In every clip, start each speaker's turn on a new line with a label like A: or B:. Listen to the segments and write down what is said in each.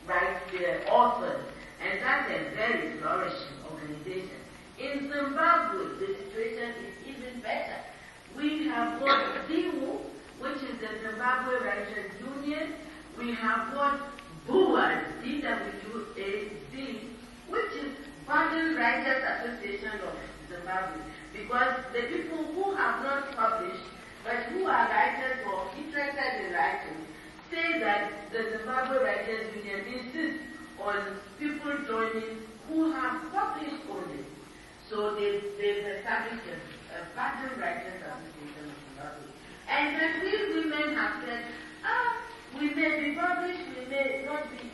A: Write their authors, and that's a very flourishing organization. In Zimbabwe, the situation is even better. We have got ZIWU, which is the Zimbabwe Writers Union. We have got BUAZ, DWAZ, which is Burden Writers Association of Zimbabwe, because the people who have not published, but who are writers or interested in writing, say that the Zimbabwe Writers Union insists on people joining who have published only. So they've established a Burden Writers Association of Zimbabwe. And then we women have said, we may be published, we may not be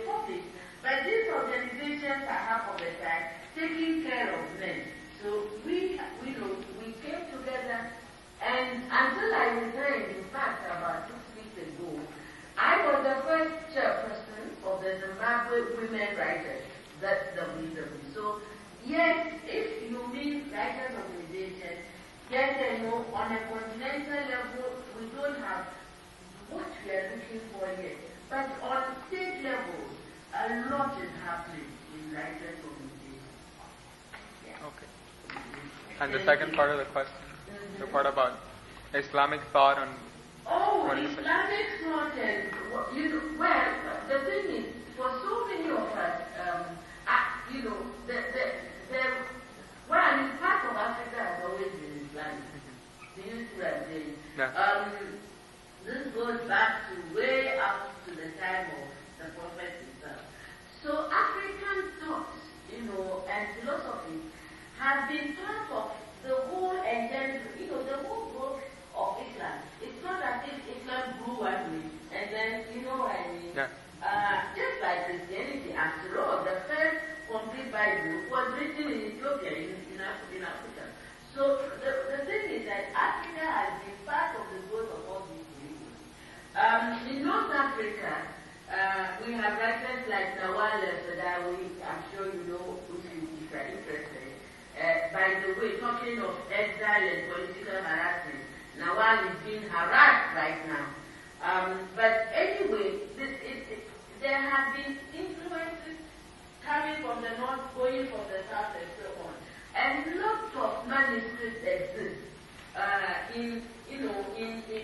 A: published, but these organizations are half of the time taking care of men. So we came together, and until I resigned, in fact, about 6 weeks ago, I was the first chairperson of the Zimbabwe Women Writers, that's WW. So, yes, if you mean writers organization, yes and no, on a continental level, we don't have what we are looking for yet. But on state level, a lot is happening in writers organization. Yeah.
B: Okay. And the second part of the question, the part about Islamic thought on
A: Islamic thought, and well, the thing is, for so many of us, part of Africa has always been Islamic. This goes back to way up to the time of the Prophet himself. So African thoughts, and philosophy have been part of the whole agenda, the whole growth of Islam. It's not as if Islam grew one way, and then, you know what I mean?
B: Yeah.
A: Just like Christianity, after all, the first complete Bible was written in Ethiopia, in Africa. So the thing is that Africa has been part of the growth of all these religions. In North Africa, we have writers like Nawal Sadawi, I'm sure you know, if you are interested. By the way, talking of exile and political harassment, Nawal is being harassed right now. But anyway, there have been influences coming from the north, going from the south, and so on. And lots of manuscripts exist in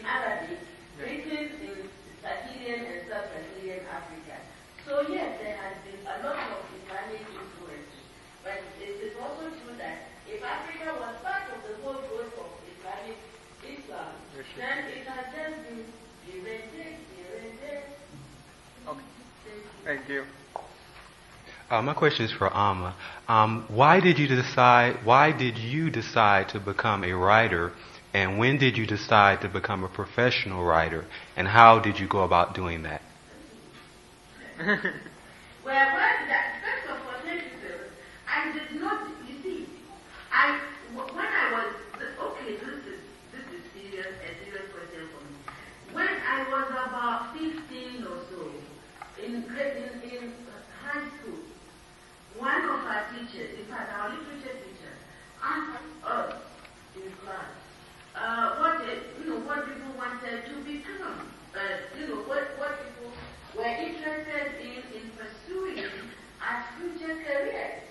A: Arabic, written in Sahelian and sub-Sahelian Africa. So yes, there has been a lot of Islamic influence. But it is also true that if Africa was part of the whole growth of Islamic Islam, then it has just been erased.
B: Okay. Thank you.
C: My question is for Amma. Why did you decide to become a writer, and when did you decide to become a professional writer, and how did you go about doing that?
A: Well, first of all, I did not, you see, when I was, okay, this is serious, a serious question for me. When I was about 15 or so, in high school, one of our teachers, in fact, our literature teacher, asked us in class, what people wanted to become, what people were interested in pursuing as future careers.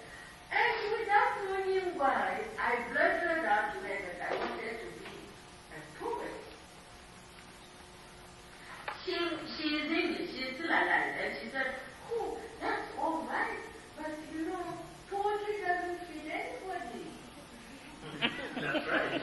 A: And without knowing why, I blurted out to her that I wanted to be a poet. She is English, she is still alive, and she said, oh, that's all right, but poetry doesn't fit anybody. That's right.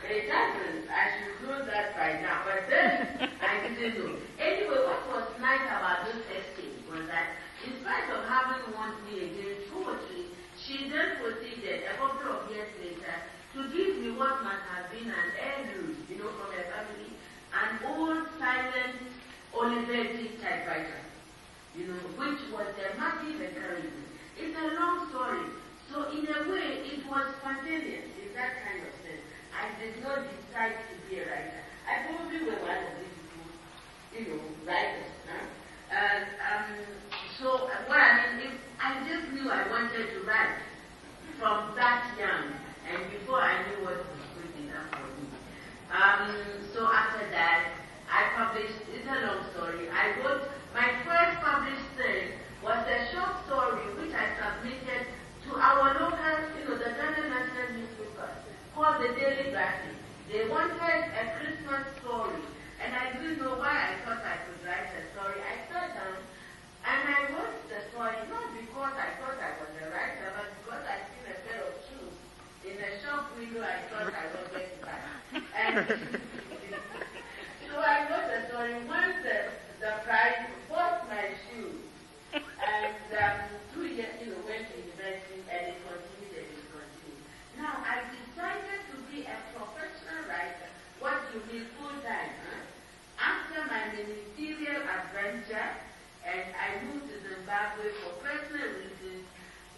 A: It doesn't. I should know that by now, but then I didn't know. Anyway, what was nice about this exchange was that in spite of having warned me against poetry, she then proceeded a couple of years later to give me what must have been an heirloom, from her family, an old silent Olivetti typewriter, which was a massive encouragement. It's a long story. So in a way, it was spontaneous. It's that kind of thing. I did not decide to be a writer. I probably were one of these people, writers. Huh? So what I mean is, I just knew I wanted to write from that young, and before I knew what was good enough for me. So after that, I published. It's a long story. I wrote my first published thing was a short story which I submitted to our local, the Ghana National newspaper called the Daily Graphic. They wanted a Christmas story, and I didn't know why I thought I could write a story. I sat down and I wrote the story, not because I thought I was a writer, but because I seen a pair of shoes in a shop window I thought I was going to buy. And so I wrote the story. Once the price bought my shoes, and 2 years, went to university, and it continued and it continued. Now, I decided to be a professional writer. What you mean full-time, huh? After my ministerial adventure, and I moved to Zimbabwe for personal reasons,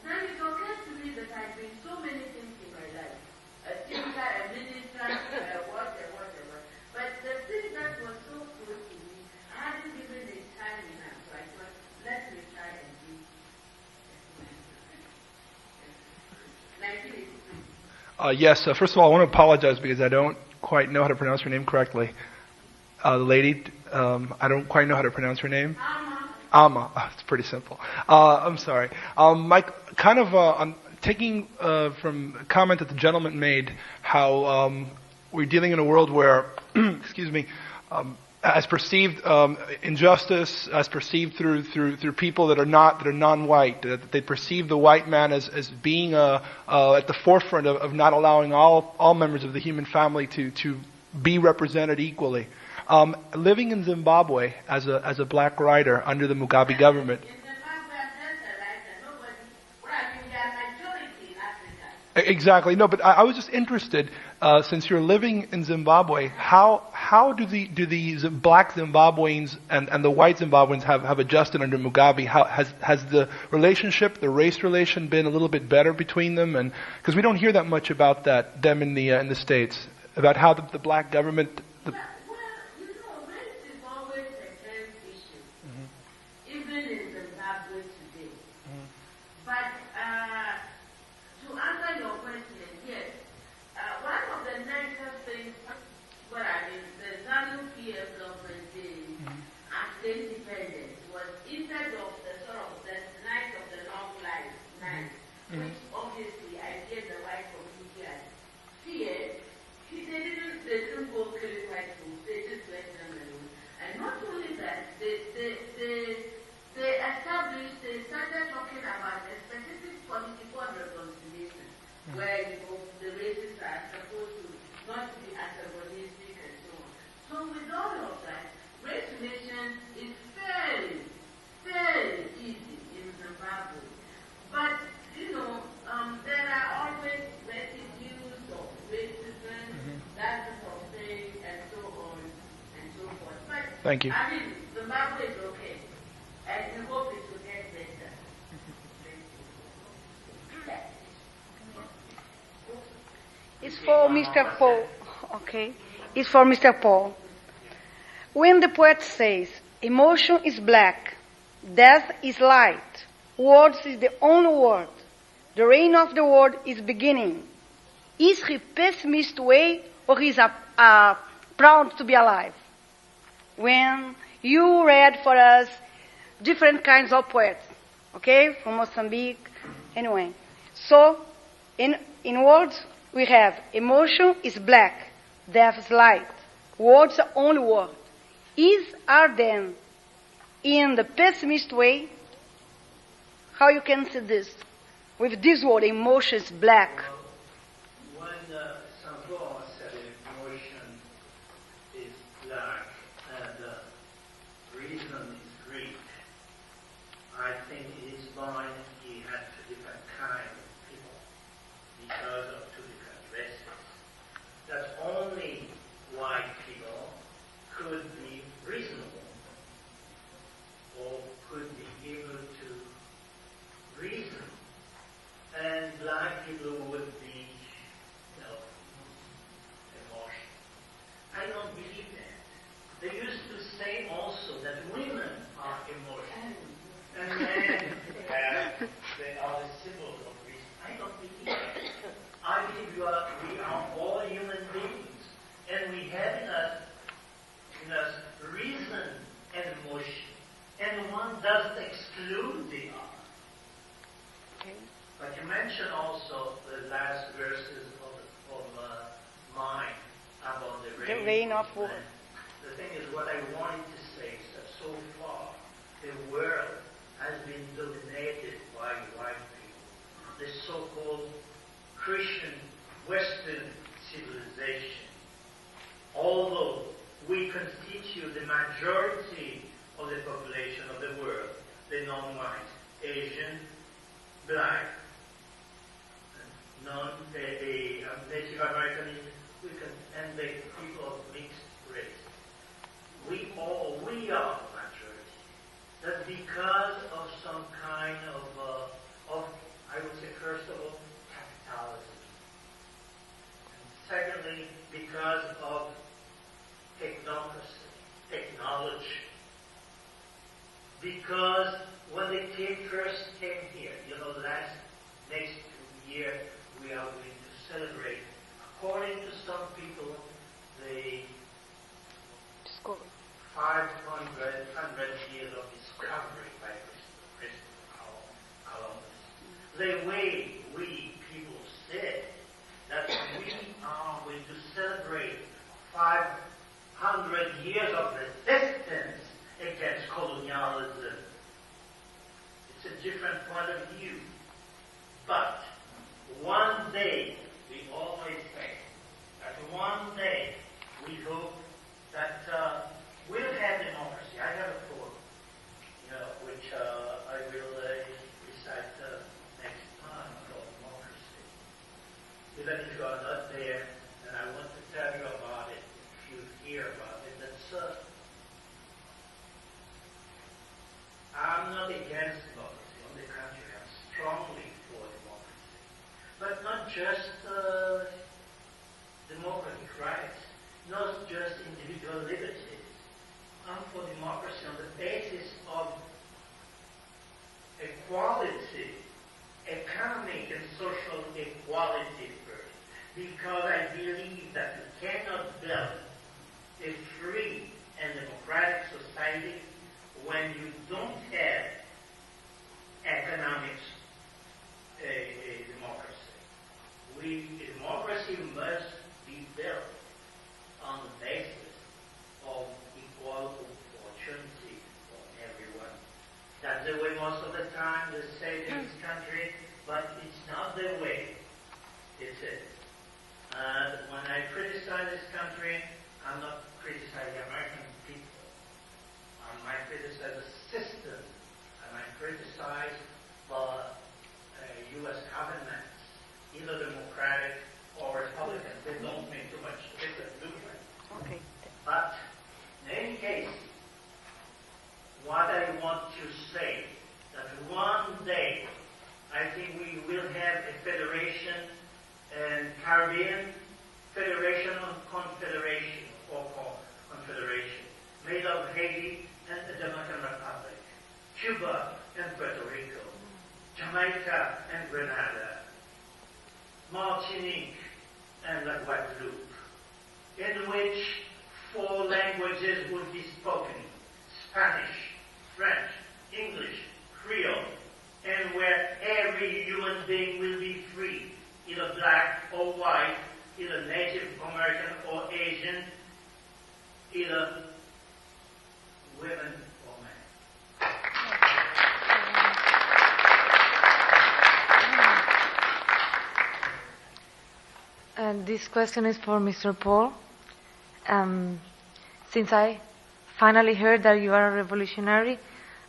A: then it occurred to me that I've been so many things in my life. A teacher, a minister, whatever. But the thing that was so close to me, I hadn't given it time enough. So I thought, let me try and do it. 1983.
D: Yes, first of all, I want to apologize because I don't quite know how to pronounce her name correctly. The lady, I don't quite know how to pronounce her name. Amma. It's pretty simple. I'm sorry. Mike, kind of I'm taking from a comment that the gentleman made, how we're dealing in a world where, excuse me, as perceived injustice, as perceived through people that are non-white, that they perceive the white man as being at the forefront of not allowing all members of the human family to be represented equally. Living in Zimbabwe as a black writer under the Mugabe government. Exactly. No, but I was just interested, since you're living in Zimbabwe, how do the black Zimbabweans and the white Zimbabweans have adjusted under Mugabe? How has the relationship, the race relation, been a little bit better between them? And because we don't hear that much about them in the States, about how the black government.
A: Race is always a tense issue, even in Zimbabwe today. But to answer your question, yes, one of the nicest things, the ZANU-PF government did after independence was, instead of the night of the long life night, which obviously I gave the white community as feared, they didn't go killing white people, they just let them alone. And not only that, they started talking about a specific policy called reconciliation, where the races are supposed to not be antagonistic and so on. So with all of that, race relations is fairly easy in Zimbabwe. But, there are always residues of racism, that sort of thing, and so on and so forth. But,
D: Thank you.
A: I mean, Zimbabwe is okay, and we hope it will get better.
E: It's for Mr. Paul. Okay. It's for Mr. Paul. When the poet says, emotion is black, death is light, words is the only word, the reign of the world is beginning, is he pessimist way or is proud to be alive? When you read for us different kinds of poets, okay, from Mozambique, anyway. So, in words, we have emotion is black, death is light, words are only word. Are then in the pessimist way? How you can see this? With this word, emotion is black.
F: When Saint-Paul said emotion is black and reason is Greek, I think in his mind he had two different kinds of people because of two different races. That only white people could be reasonable or could be able to reason, and black people would the last verses of mine about the
E: reign of war.
F: The thing is, what I wanted to say is that so far, the world has been dominated by white people, the so-called Christian Western civilization. Although we constitute the majority of the population of the world, the non-white, Asian, black, the Native American, and the people of mixed race. We are the majority. That's because of some kind of I would say, first of all, capitalism. And secondly, because of technology. Because when they first came here, next year we are going to celebrate, according to some people, the 500 years of discovery by Christopher Columbus. The way we people said that we are going to celebrate 500 years of resistance against colonialism. It's a different point of view. But one day, we always say that one day we hope that we'll have democracy. I have a poem, which I will recite next time about democracy. Even if you are not there, then I want to tell you about it. If you hear about it, that's I'm not against democracy. On the contrary, I'm strongly for democracy. But not just democratic rights, not just individual liberties. I'm for democracy on the basis of equality, economic and social equality first. Because I believe that you cannot build a free and democratic society when you don't have economics, a democracy. Democracy must be built on the basis of equal opportunity for everyone. That's the way most of the time they say in this country, but it's not the way. It's it. When I criticize this country, I'm not criticizing American people. I criticize the system, and I criticize the U.S. governments, either democratic or Republican. They don't make too much difference, do they?
E: Okay.
F: But in any case, what I want to say that one day I think we will have a federation, and Caribbean Federation on Confederation or Confederation, made of Haiti and the Dominican Republic, Cuba and Puerto Rico, Jamaica and Grenada, Martinique and La Guadeloupe, in which 4 languages would be spoken: Spanish, French, English, Creole, and where every human being will be free, either black or white, either Native American or Asian, either women or men.
G: And this question is for Mr. Paul. Since I finally heard that you are a revolutionary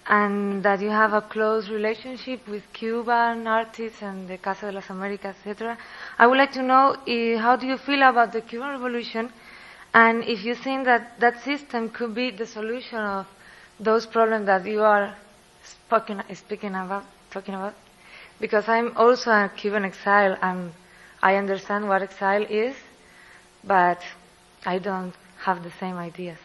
G: and that you have a close relationship with Cuban artists and the Casa de las Americas, etc., I would like to know how do you feel about the Cuban Revolution, and if you think that that system could be the solution of those problems that you are talking about. Because I'm also a Cuban exile, and I understand what exile is, but I don't have the same ideas.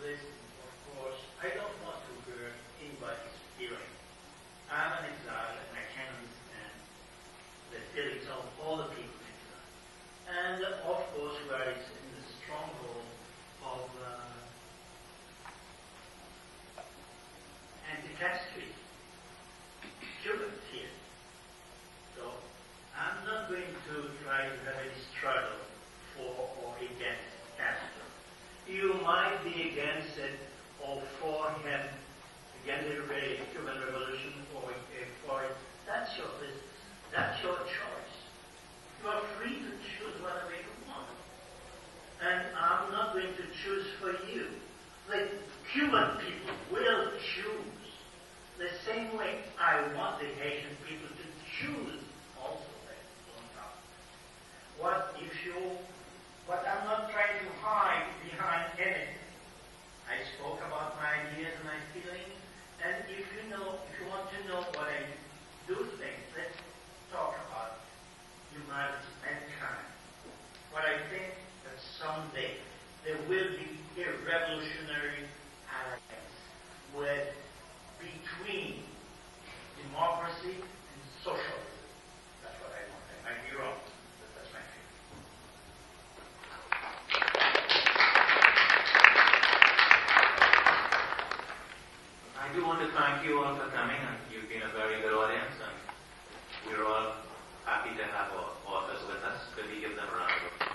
F: Listen, of course, I don't want to hurt anybody's feeling. I'm an exile, and I can understand the feelings of all the people in exile. And of course, we are in the stronghold of anti-caste Cubans here. So I'm try to have any struggle for or against Castro. You might be against it or for him, against the Cuban Revolution or for it. That's your business. That's your choice. You are free to choose whatever you want. And I'm not going to choose for you. The Cuban people will choose the same way I want the Haitian people to choose also. What I'm not trying to hide behind anything. I spoke about my ideas and my feelings, and if you want to know what I do think, let's talk about humanity, mankind. What I think that someday there will be a revolutionary alliance between democracy and socialism. That's what I want. I might be wrong, but that's my feeling.
H: I do want to thank you all for coming, and you've been a very good audience, and we're all happy to have our authors with us. Could we give them a round of applause?